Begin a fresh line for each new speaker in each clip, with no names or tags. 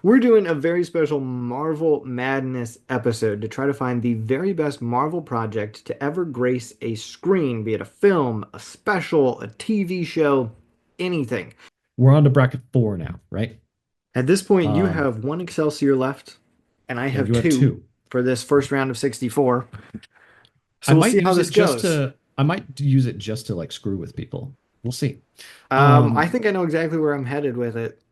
We're doing a very special Marvel Madness episode to try to find the very best Marvel project to ever grace a screen, be it a film, a special, a TV show, anything.
We're on to bracket four now, right?
At this point, you
Um,
have one Excelsior left, and I
yeah,
have
you have
two
two.
for this first round of 64.
I
So we'll
might
see how
use
this
it just
goes.
to I might use it just to like screw with people. We'll see. Um,
I think I know exactly where I'm headed with it,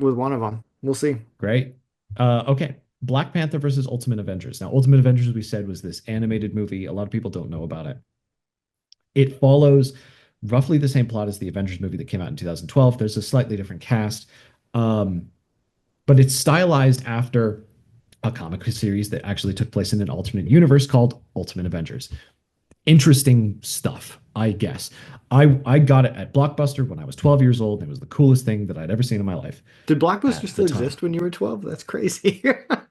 with one of them. We'll see.
great. Okay. Black Panther versus Ultimate Avengers. Now, Ultimate Avengers, we said, was this animated movie. A lot of people don't know about it. It follows roughly the same plot as the Avengers movie that came out in 2012. There's a slightly different cast, um, but it's stylized after a comic series that actually took place in an alternate universe called Ultimate Avengers. Interesting stuff, I guess. I got it at Blockbuster when I was 12 years old. And it was the coolest thing that I'd ever seen in my life
Did Blockbuster
at the
still
time.
exist when you were 12? That's crazy.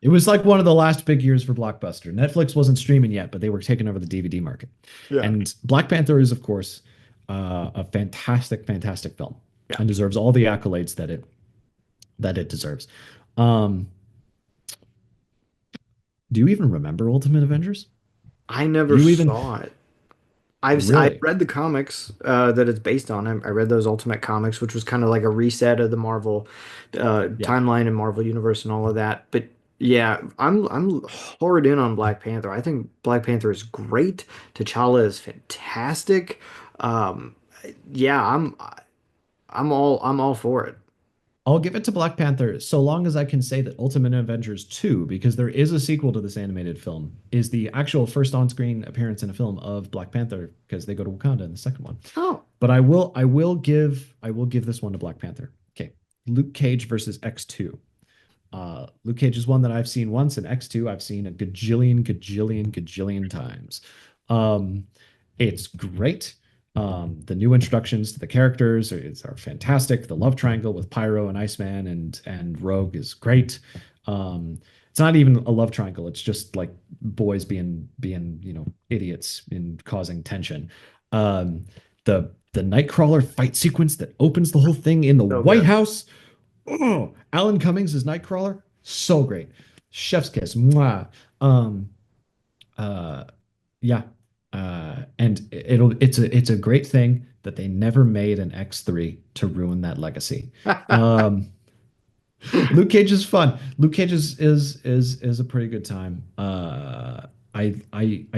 It was like one of the last big years for Blockbuster. Netflix wasn't streaming yet, but they were taking over the DVD market.
Yeah.
And Black Panther is, of course, a fantastic, fantastic film
Yeah.
and deserves all the accolades that it deserves. Um, do you even remember Ultimate Avengers?
I
Do
never
you even
saw it. I've
really?
read the comics that it's based on. I read those Ultimate comics, which was kind of like a reset of the Marvel
Yeah.
timeline and Marvel universe and all of that. But yeah, I'm hard in on Black Panther. I think Black Panther is great. T'Challa is fantastic. Um, yeah, I'm all for it.
I'll give it to Black Panther so long as I can say that Ultimate Avengers 2, because there is a sequel to this animated film, is the actual first on-screen appearance in a film of Black Panther because they go to Wakanda in the second one.
Oh,
But I will give this one to Black Panther. Okay. Luke Cage versus X2. Luke Cage is one that I've seen once, and X2 I've seen a gajillion, gajillion, gajillion times. Um, it's great. The new introductions to the characters are fantastic. The love triangle with Pyro and Iceman and Rogue is great. It's not even a love triangle. It's just like boys being idiots and causing tension. The Nightcrawler fight sequence that opens the whole thing in the
so
White
good.
House. Oh, Alan Cummings is Nightcrawler. So great. Chef's kiss. Mwah. Um, uh, yeah. And it's a great thing that they never made an X3 to ruin that legacy. Um, Luke Cage is fun. Luke Cage is a pretty good time. I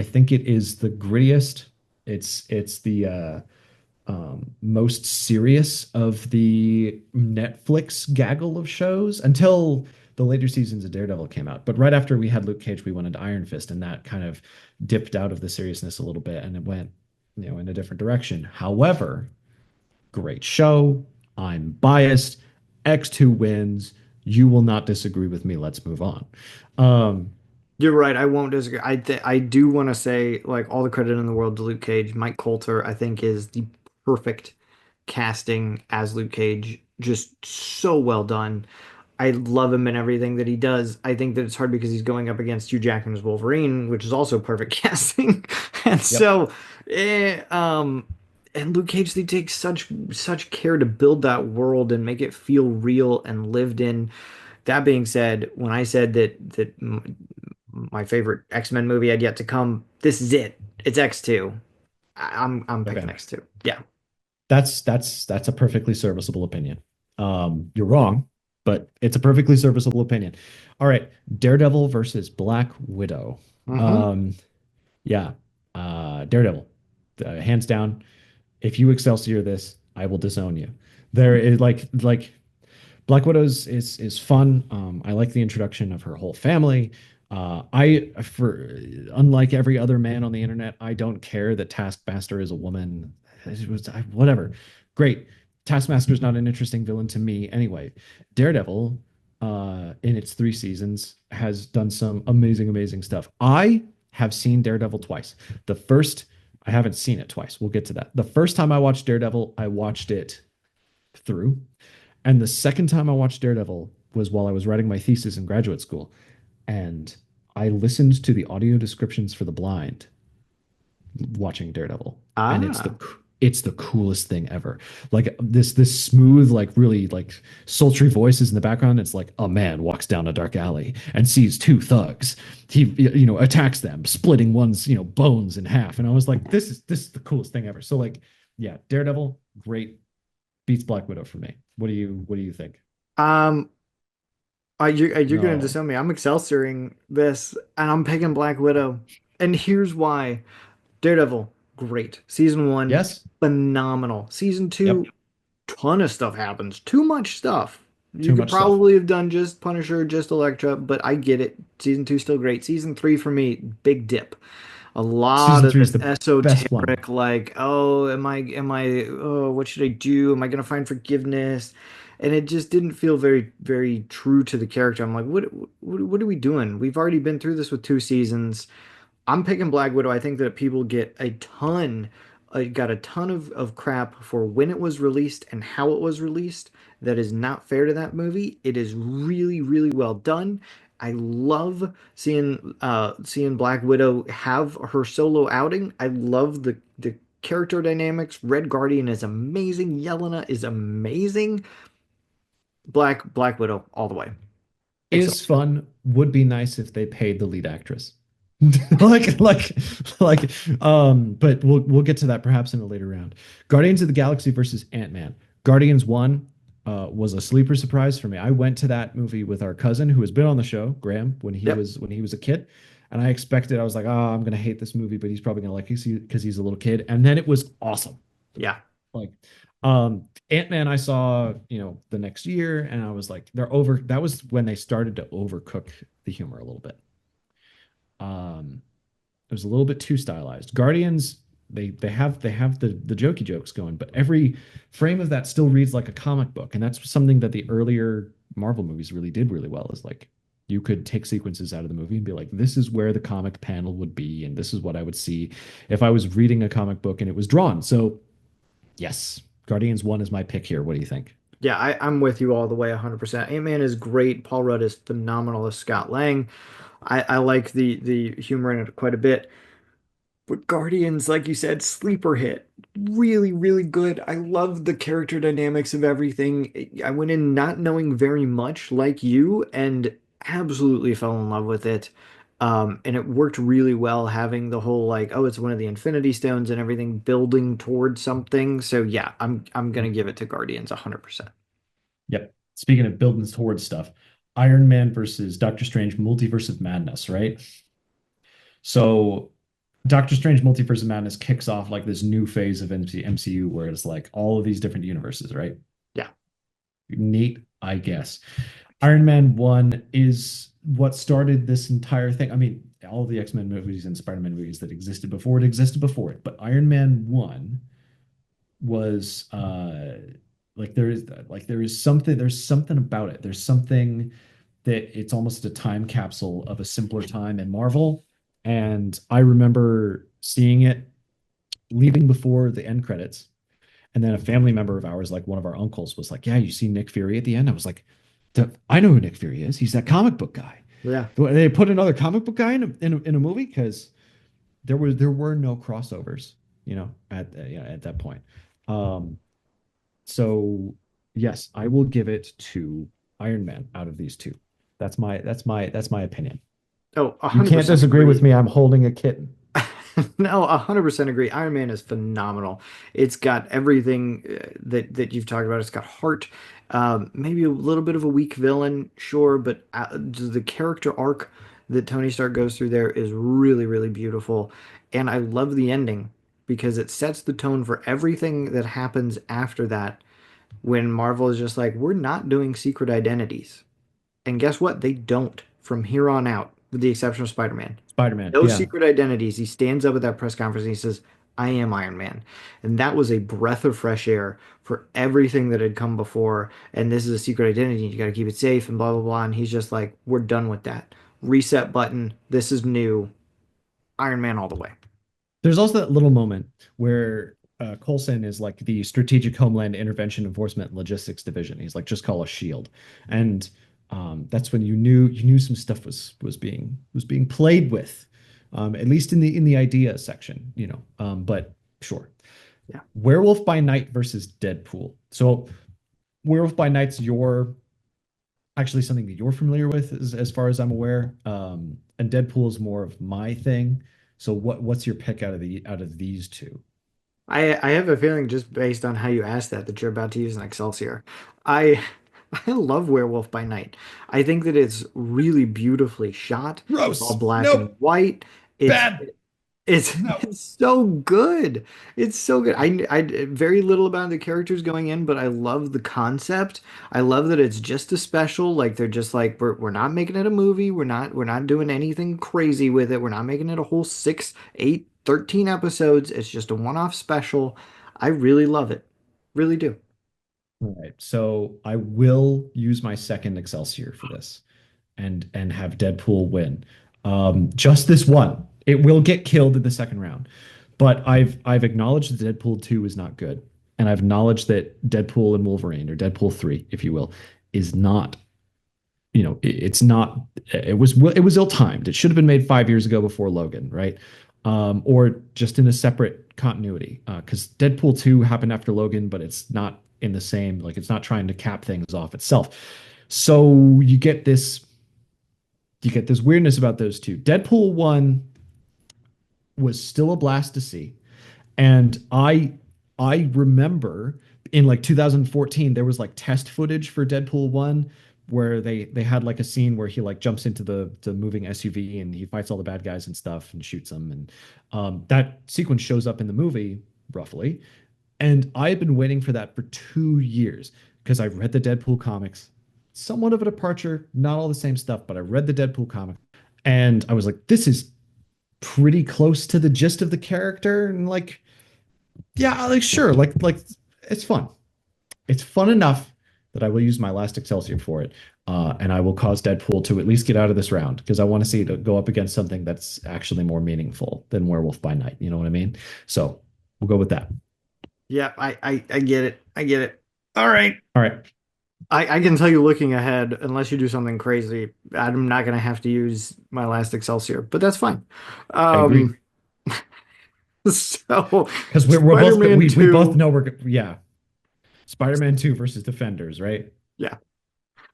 think it is the grittiest. It's the most serious of the Netflix gaggle of shows until the later seasons of Daredevil came out. But right after we had Luke Cage, we went into Iron Fist, and that kind of dipped out of the seriousness a little bit, and it went, in a different direction. However, great show. I'm biased. X2 wins. You will not disagree with me. Let's move on. Um,
You're right. I won't disagree. I do want to say like all the credit in the world to Luke Cage. Mike Coulter, I think, is the perfect casting as Luke Cage. Just so well done. I love him in everything that he does. I think that it's hard because he's going up against Hugh Jackman's Wolverine, which is also perfect casting. And
yep.
so, and Luke Cage, they take such care to build that world and make it feel real and lived in. That being said, when I said that my favorite X-Men movie had yet to come, this is it. It's X2. I'm picking
Okay.
X2. Yeah.
That's a perfectly serviceable opinion. You're wrong, but it's a perfectly serviceable opinion. All right, Daredevil versus Black Widow.
Hmm.
Um, yeah, Daredevil, hands down. If you Excelsior this, I will disown you. There is like Black Widow's is fun. I like the introduction of her whole family. I for unlike every other man on the internet, I don't care that Taskmaster is a woman. It was whatever. Great. Taskmaster's not an interesting villain to me anyway. Daredevil, in its 3 seasons, has done some amazing, amazing stuff. I have seen Daredevil twice. The first, I haven't seen it twice. We'll get to that. The first time I watched Daredevil, I watched it through. And the second time I watched Daredevil was while I was writing my thesis in graduate school. And I listened to the audio descriptions for the blind watching Daredevil. And it's the
Ah.
it's the coolest thing ever. Like this smooth, like really like sultry voices in the background. It's like a man walks down a dark alley and sees two thugs. He attacks them, splitting one's bones in half. And I was like, this is the coolest thing ever. So like, yeah, Daredevil, great, beats Black Widow for me. What do you think?
Um, you're gonna
No.
disown me. I'm Excelsioring this, and I'm picking Black Widow. And here's why. Daredevil, great. Season one,
Yes.
phenomenal. Season
Yep.
two, ton of stuff happens. Too much stuff. You
Too
could
much stuff.
probably have done just Punisher, just Elektra, but I get it. Season two still great. Season three for me, big dip. A lot
Season
of
three
this
is the best one.
esoteric, like, oh, oh, what should I do? Am I gonna find forgiveness? And it just didn't feel very, very true to the character. I'm like, what are we doing? We've already been through this with two seasons. I'm picking Black Widow. I think that people got a ton of crap for when it was released and how it was released. That is not fair to that movie. It is really, really well done. I love seeing Black Widow have her solo outing. I love the character dynamics. Red Guardian is amazing. Yelena is amazing. Black Widow all the way. Excel.
Is fun. Would be nice if they paid the lead actress. like like but we'll get to that perhaps in a later round. Guardians of the Galaxy versus Ant-Man. Guardians 1 was a sleeper surprise for me. I went to that movie with our cousin who has been on the show, Graham,
Yep.
when he was a kid. And I was like, oh, I'm gonna hate this movie, but he's probably gonna like it because he's a little kid. And then it was awesome.
Yeah.
Like Ant-Man I saw, the next year, and I was like, that was when they started to overcook the humor a little bit. Um, it was a little bit too stylized. Guardians, they have the jokey jokes going, but every frame of that still reads like a comic book, and that's something that the earlier Marvel movies really did really well. Is like you could take sequences out of the movie and be like, this is where the comic panel would be, and this is what I would see if I was reading a comic book and it was drawn. So yes, Guardians 1 is my pick here. What do you think?
Yeah, I'm with you all the way 100%. Ant-Man is great. Paul Rudd is phenomenal as Scott Lang. I like the humor in it quite a bit. But Guardians, like you said, sleeper hit. Really, really good. I love the character dynamics of everything. I went in not knowing very much like you and absolutely fell in love with it. And it worked really well having the whole like, oh, it's one of the Infinity Stones and everything building towards something. So yeah, I'm gonna give it to Guardians 100%.
Yep. Speaking of building towards stuff, Iron Man versus Doctor Strange Multiverse of Madness, right? So Doctor Strange Multiverse of Madness kicks off like this new phase of MCU where it's like all of these different universes, right?
Yeah.
Neat, I guess. Iron Man 1 is what started this entire thing. I mean, all the X-Men movies and Spider-Man movies that existed before it, but Iron Man 1 was there's something about it. There's something that it's almost a time capsule of a simpler time in Marvel. And I remember seeing it leaving before the end credits. And then a family member of ours, like one of our uncles, was like, yeah, you see Nick Fury at the end? I was like, I know who Nick Fury is. He's that comic book guy.
Yeah.
They put another comic book guy in a movie because there were no crossovers, at that point. Um, so yes, I will give it to Iron Man out of these two. That's my opinion.
Oh,
You can't
100%
disagree with
agree.
me. I'm holding a kitten.
No, 100% agree. Iron Man is phenomenal. It's got everything that you've talked about. It's got heart, maybe a little bit of a weak villain, sure, but the character arc that Tony Stark goes through there is really, really beautiful. And I love the ending because it sets the tone for everything that happens after that when Marvel is just like, we're not doing secret identities. And guess what? They don't from here on out, with the exception of Spider-Man.
Spider-Man.
No
Yeah.
secret identities. He stands up at that press conference and he says, I am Iron Man. And that was a breath of fresh air for everything that had come before. And this is a secret identity. You got to keep it safe and blah, blah, blah. And he's just like, we're done with that. Reset button. This is new. Iron Man all the way.
There's also that little moment where Coulson is like the Strategic Homeland Intervention Enforcement and Logistics Division. He's like, just call us Shield, and that's when you knew some stuff was being played with, at least in the idea section. But sure.
Yeah.
Werewolf by Night versus Deadpool. So Werewolf by Night's your actually something that you're familiar with, as far as I'm aware. And Deadpool is more of my thing. So what's your pick out of these two?
I have a feeling just based on how you asked that you're about to use an Excelsior. I I love Werewolf by Night. I think that it's really beautifully shot. It's all
Gross.
black and
Nope.
white. It's
Bad.
it's
No.
it's so good. It's so good. I very little about the characters going in, but I love the concept. I love that it's just a special. Like they're just like we're not making it a movie. We're not doing anything crazy with it. We're not making it a whole 6, 8, 13 episodes. It's just a one-off special. I really love it. Really do.
All right. So I will use my second Excelsior for this and have Deadpool win. Just this one. It will get killed in the second round. But I've acknowledged that Deadpool 2 is not good. And I've acknowledged that Deadpool and Wolverine, or Deadpool 3, if you will, is not, it's not, it was ill-timed. It should have been made 5 years ago before Logan, right? Or just in a separate continuity. Because Deadpool 2 happened after Logan, but it's not in the same, like it's not trying to cap things off itself. So you get this weirdness about those two. Deadpool 1 was still a blast to see. And I remember in like 2014 there was like test footage for Deadpool 1 where they had like a scene where he like jumps into the moving SUV and he fights all the bad guys and stuff and shoots them, and that sequence shows up in the movie roughly. And I've been waiting for that for 2 years because I've read the Deadpool comics. Somewhat of a departure, not all the same stuff, but I read the Deadpool comic and I was like, this is pretty close to the gist of the character. And like, yeah, like sure, like it's fun. It's fun enough that I will use my last Excelsior for it. And I will cause Deadpool to at least get out of this round because I want to see it go up against something that's actually more meaningful than Werewolf by Night. You know what I mean? So we'll go with that.
Yeah, I get it. I get it. All right.
All right.
I can tell you looking ahead, unless you do something crazy, I'm not going to have to use my last Excelsior, but that's fine.
I agree.
Um, so
Because we're both
Spider-Man
we both
2,
know we're yeah. Spider-Man 2 versus Defenders, right?
yeah,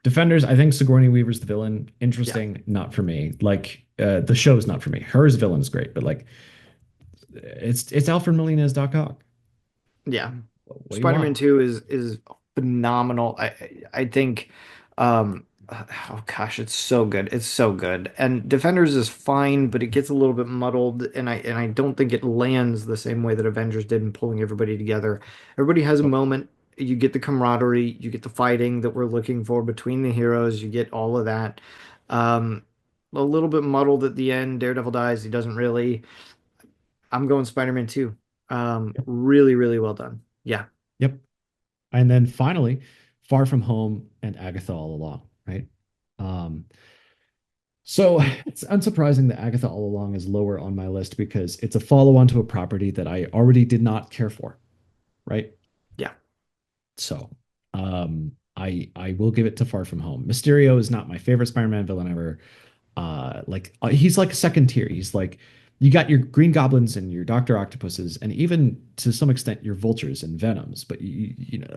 Defenders, I think Sigourney Weaver's the villain.
yeah,
Interesting, not for me. Like the show's not for me. Her as villain's great, but like it's Alfred Molina as Doc Ock.
yeah.
What do you
Spider-Man
want?
2 is phenomenal. I think oh gosh, it's so good. It's so good. And Defenders is fine, but it gets a little bit muddled and I don't think it lands the same way that Avengers did in pulling everybody together. Everybody has a
Oh,
moment. You get the camaraderie, you get the fighting that we're looking for between the heroes, you get all of that. Um a little bit muddled at the end. Daredevil dies, he doesn't really. I'm going Spider-Man 2.
yep,
Really, really well done. Yeah.
yep. And then finally, Far From Home and Agatha All Along, right? Um, so it's unsurprising that Agatha All Along is lower on my list because it's a follow-on to a property that I already did not care for, right?
Yeah.
So I will give it to Far From Home. Mysterio is not my favorite Spider-Man villain ever. He's like second tier. He's like you got your Green Goblins and your Doctor Octopuses, and even to some extent your Vultures and Venoms. But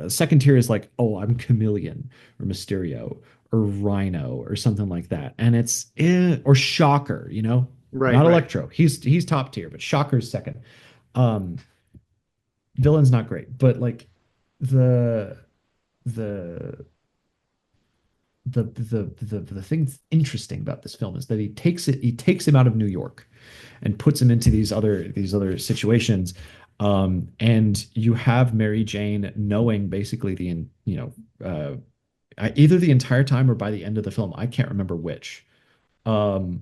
second tier is like, oh, I'm Chameleon or Mysterio or Rhino or something like that, and it's or Shocker.
Right,
Not
right.
Electro. He's top tier, but Shocker's second. Um, Villain's not great, but like the the the thing that's interesting about this film is that he takes him out of New York and puts him into these other situations. And you have Mary Jane knowing basically either the entire time or by the end of the film, I can't remember which. Um,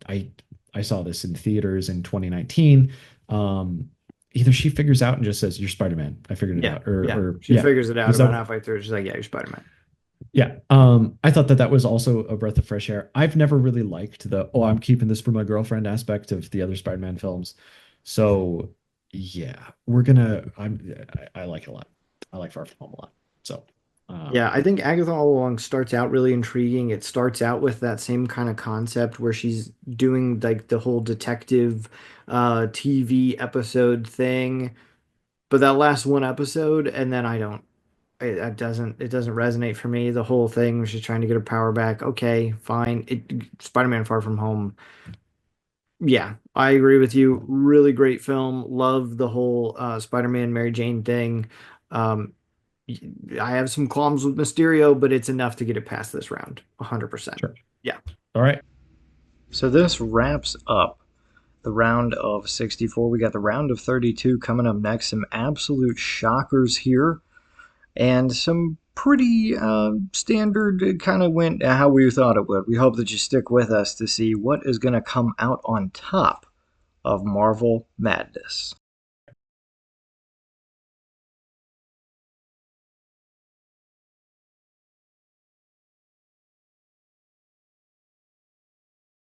I I saw this in theaters in 2019. Um, Either she figures out and just says, "You're Spider-Man. I figured it
Yeah,
out," or
yeah.
or
She
yeah,
figures it out
is
about
that
halfway through. She's like, "Yeah, you're Spider-Man."
yeah. I thought that was also a breath of fresh air. I've never really liked oh, I'm keeping this for my girlfriend aspect of the other Spider-Man films. So yeah, I like it a lot. I like Far From Home a lot. So
Yeah,
um,
I think Agatha All Along starts out really intriguing. It starts out with that same kind of concept where she's doing like the whole detective TV episode thing. But that last one episode, and then I don't. It doesn't resonate for me. The whole thing was just trying to get her power back. Okay, fine. Spider-Man Far From Home. Yeah, I agree with you. Really great film. Love the whole Spider-Man Mary Jane thing. Um, I have some qualms with Mysterio, but it's enough to get it past this round. 100%.
Sure.
Yeah.
All right.
So this wraps up the round of 64. We got the round of 32 coming up next. Some absolute shockers here, and some pretty standard. It kind of went how we thought it would. We hope that you stick with us to see what is going to come out on top of Marvel Madness.